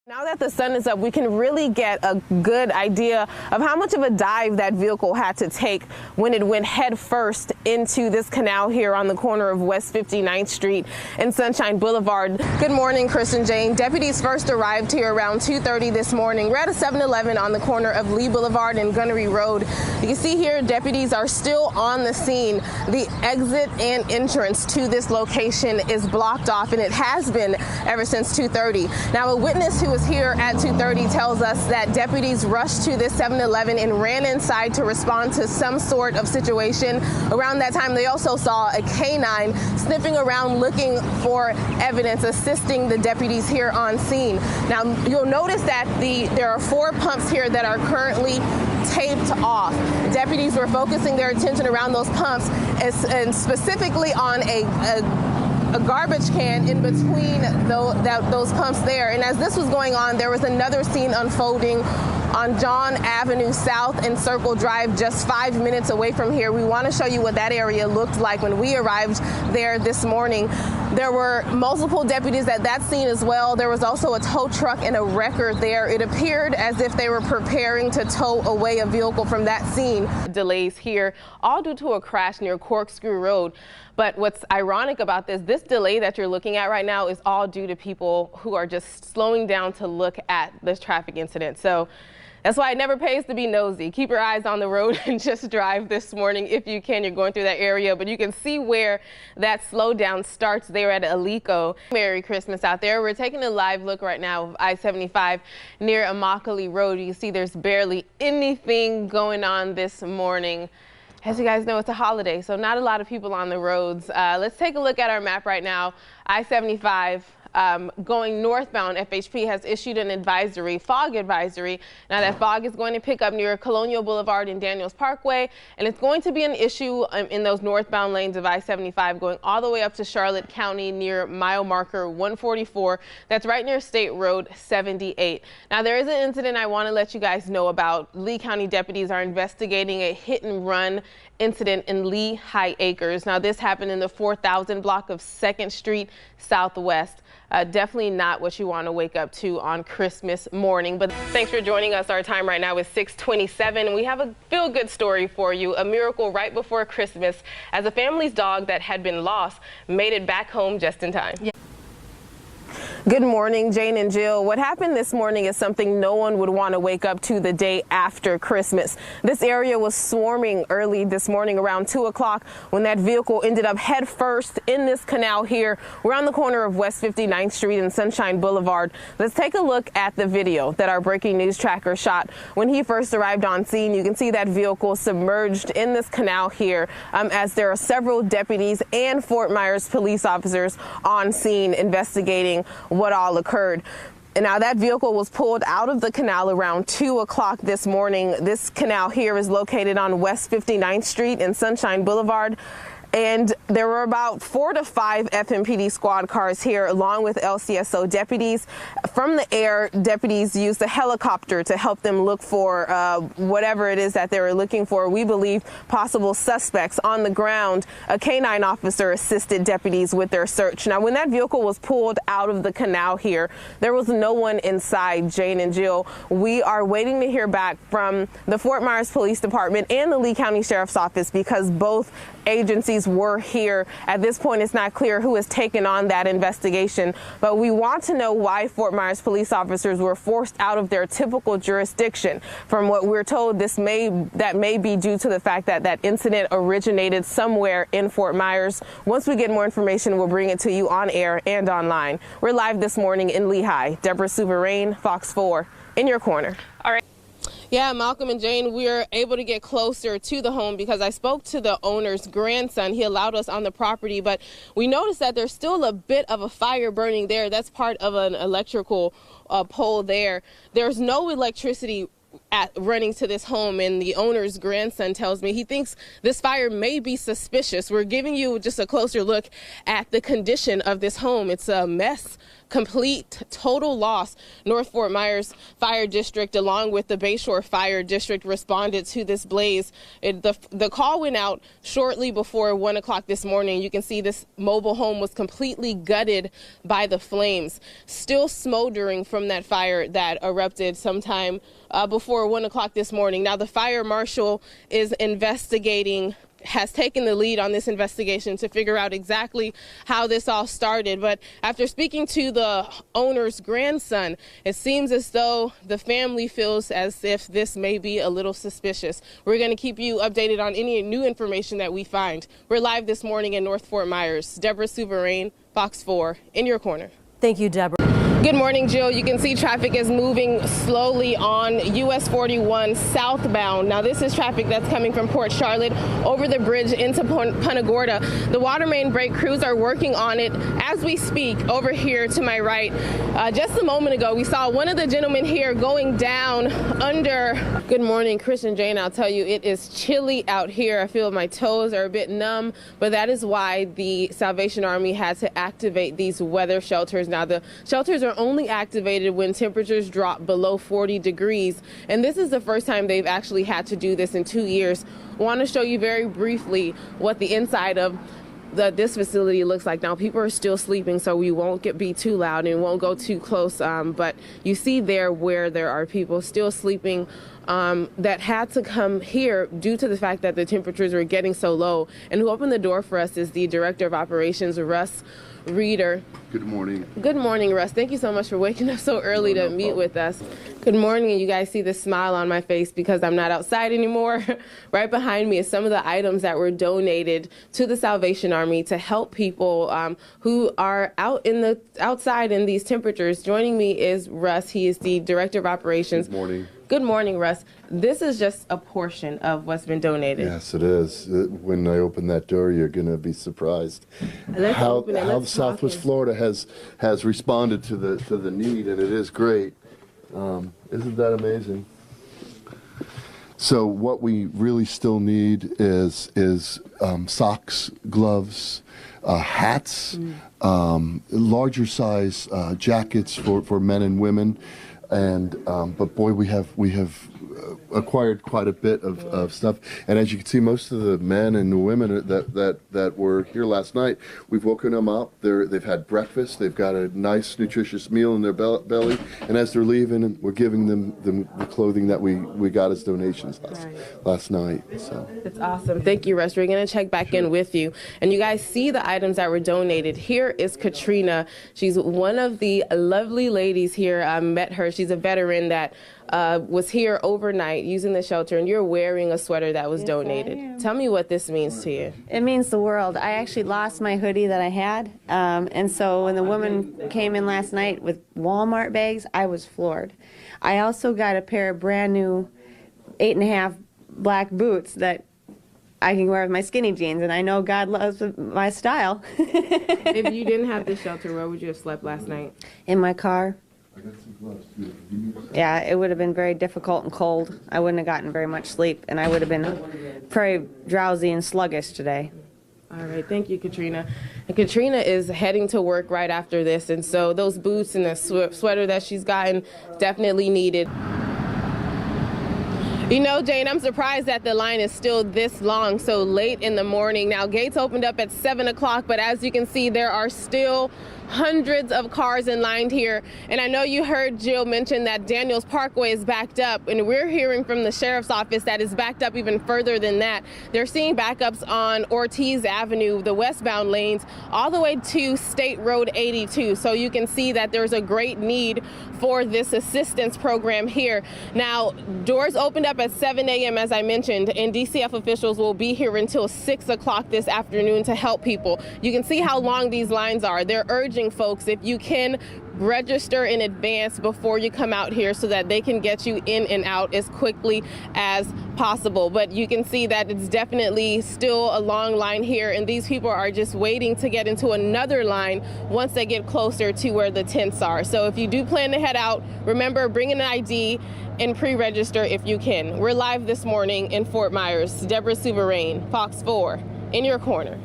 Now that the sun is up, we can really get a good idea of how much of a dive that vehicle had to take when it went head first into this canal here on the corner of West 59th Street and Sunshine Boulevard. Good morning, Chris and Jane. Deputies first arrived here around 2:30 this morning. We're at a 7-Eleven on the corner of Lee Boulevard and Gunnery Road. You can see here deputies are still on the scene. The exit and entrance to this location is blocked off, and it has been ever since 2:30. Now, a witness who was here at 2:30 tells us that deputies rushed to this 7-Eleven and ran inside to respond to some sort of situation. Around that time, they also saw a canine sniffing around looking for evidence, assisting the deputies here on scene. Now, you'll notice that there are 4 pumps here that are currently taped off. Deputies were focusing their attention around those pumps and specifically on a garbage can in between those pumps there. And as this was going on, there was another scene unfolding on John Avenue South and Circle Drive, just 5 minutes away from here. We want to show you what that area looked like when we arrived there this morning. There were multiple deputies at that scene as well. There was also a tow truck and a wrecker there. It appeared as if they were preparing to tow away a vehicle from that scene. Delays here, all due to a crash near Corkscrew Road. But what's ironic about this delay that you're looking at right now is all due to people who are just slowing down to look at this traffic incident. So that's why it never pays to be nosy. Keep your eyes on the road and just drive this morning if you can. You're going through that area, but you can see where that slowdown starts there at Alico. Merry Christmas out there. We're taking a live look right now of I-75 near Immokalee Road. You can see there's barely anything going on this morning. As you guys know, it's a holiday, so not a lot of people on the roads. Let's take a look at our map right now. I-75 going northbound, FHP has issued an advisory, fog advisory. Now that fog is going to pick up near Colonial Boulevard and Daniels Parkway, and it's going to be an issue in those northbound lanes of I-75 going all the way up to Charlotte County near mile marker 144. That's right near State Road 78. Now there is an incident I want to let you guys know about. Lee County deputies are investigating a hit and run incident in Lee High Acres. Now this happened in the 4000 block of 2nd Street Southwest. Definitely not what you want to wake up to on Christmas morning. But thanks for joining us. Our time right now is 6:27. We have a feel-good story for you. A miracle right before Christmas as a family's dog that had been lost made it back home just in time. Yeah. Good morning, Jane and Jill. What happened this morning is something no one would want to wake up to the day after Christmas. This area was swarming early this morning around 2 o'clock when that vehicle ended up head first in this canal here. We're on the corner of West 59th Street and Sunshine Boulevard. Let's take a look at the video that our breaking news tracker shot. When he first arrived on scene, you can see that vehicle submerged in this canal here as there are several deputies and Fort Myers police officers on scene investigating what all occurred. And now that vehicle was pulled out of the canal around 2 o'clock this morning. This canal here is located on West 59th Street and Sunshine Boulevard. And there were about 4 to 5 FMPD squad cars here, along with LCSO deputies. From the air, deputies used a helicopter to help them look for whatever it is that they were looking for. We believe possible suspects. On the ground, a canine officer assisted deputies with their search. Now, when that vehicle was pulled out of the canal here, there was no one inside, Jane and Jill. We are waiting to hear back from the Fort Myers Police Department and the Lee County Sheriff's Office because both agencies were here. At this point, it's not clear who has taken on that investigation, but we want to know why Fort Myers police officers were forced out of their typical jurisdiction. From what we're told, that may be due to the fact that that incident originated somewhere in Fort Myers. Once we get more information, we'll bring it to you on air and online. We're live this morning in Lehigh. Deborah Souverain, Fox 4, in your corner. All right. Yeah, Malcolm and Jane, we're able to get closer to the home because I spoke to the owner's grandson. He allowed us on the property, but we noticed that there's still a bit of a fire burning there. That's part of an electrical pole there. There's no electricity running to this home, and the owner's grandson tells me he thinks this fire may be suspicious. We're giving you just a closer look at the condition of this home. It's a mess, complete, total loss. North Fort Myers Fire District, along with the Bayshore Fire District, responded to this blaze. The call went out shortly before 1 o'clock this morning. You can see this mobile home was completely gutted by the flames, still smoldering from that fire that erupted sometime before 1 o'clock this morning. Now, the fire marshal is has taken the lead on this investigation to figure out exactly how this all started. But after speaking to the owner's grandson, it seems as though the family feels as if this may be a little suspicious. We're going to keep you updated on any new information that we find. We're live this morning in North Fort Myers. Deborah Souverain, Fox 4, in your corner. Thank you, Deborah. Good morning, Jill. You can see traffic is moving slowly on US 41 southbound. Now, this is traffic that's coming from Port Charlotte over the bridge into Punta Gorda. The water main break crews are working on it as we speak over here to my right. Just a moment ago, we saw one of the gentlemen here going down under. Good morning, Chris and Jane. I'll tell you, it is chilly out here. I feel my toes are a bit numb, but that is why the Salvation Army had to activate these weather shelters. Now, the shelters are only activated when temperatures drop below 40 degrees. And this is the first time they've actually had to do this in 2 years. I want to show you very briefly what the inside of this facility looks like. Now, people are still sleeping, so we won't be too loud and won't go too close. But you see there where there are people still sleeping that had to come here due to the fact that the temperatures were getting so low. And who opened the door for us is the Director of Operations, Russ Reeder. Good morning. Good morning, Russ. Thank you so much for waking up so early to meet with us. Good morning, and you guys see the smile on my face because I'm not outside anymore. Right behind me is some of the items that were donated to the Salvation Army to help people who are outside in these temperatures. Joining me is Russ. He is the Director of Operations. Good morning. Good morning, Russ. This is just a portion of what's been donated. Yes, it is. When I open that door, you're going to be surprised how the Southwest Florida has responded to the need, and it is great. Isn't that amazing? So what we really still need is socks, gloves, hats, larger size jackets for men and women. And but boy, we have acquired quite a bit of stuff, and as you can see, most of the men and the women that were here last night, we've woken them up. They've had breakfast. They've got a nice, nutritious meal in their belly, and as they're leaving, we're giving them the clothing that we got as donations last night. So it's awesome. Thank you, Russ. We're going to check back in with you, and you guys see the items that were donated. Here is Katrina. She's one of the lovely ladies here. I met her. She's a veteran that was here overnight using the shelter, and you're wearing a sweater that was donated. Tell me what this means to you. It means the world. I actually lost my hoodie that I had, and so when the woman came in last night with Walmart bags, I was floored. I also got a pair of brand new 8.5 black boots that I can wear with my skinny jeans, and I know God loves my style. If you didn't have this shelter, where would you have slept last night? In my car. I got some gloves too. Give me a Yeah, it would have been very difficult and cold. I wouldn't have gotten very much sleep, and I would have been very drowsy and sluggish today. All right, thank you, Katrina. And Katrina is heading to work right after this, and so those boots and the sweater that she's gotten definitely needed. You know, Jane, I'm surprised that the line is still this long so late in the morning. Now, gates opened up at 7 o'clock, but as you can see, there are still hundreds of cars in line here. And I know you heard Jill mention that Daniels Parkway is backed up, and we're hearing from the sheriff's office that is backed up even further than that. They're seeing backups on Ortiz Avenue, the westbound lanes, all the way to State Road 82. So you can see that there's a great need for this assistance program here. Now, doors opened up up at 7 a.m. as I mentioned, and DCF officials will be here until 6 o'clock this afternoon to help people. You can see how long these lines are. They're urging folks, if you can, register in advance before you come out here so that they can get you in and out as quickly as possible. But you can see that it's definitely still a long line here, and these people are just waiting to get into another line once they get closer to where the tents are. So if you do plan to head out, remember, bring an ID and pre-register if you can. We're live this morning in Fort Myers. Deborah Souverain, Fox 4, in your corner.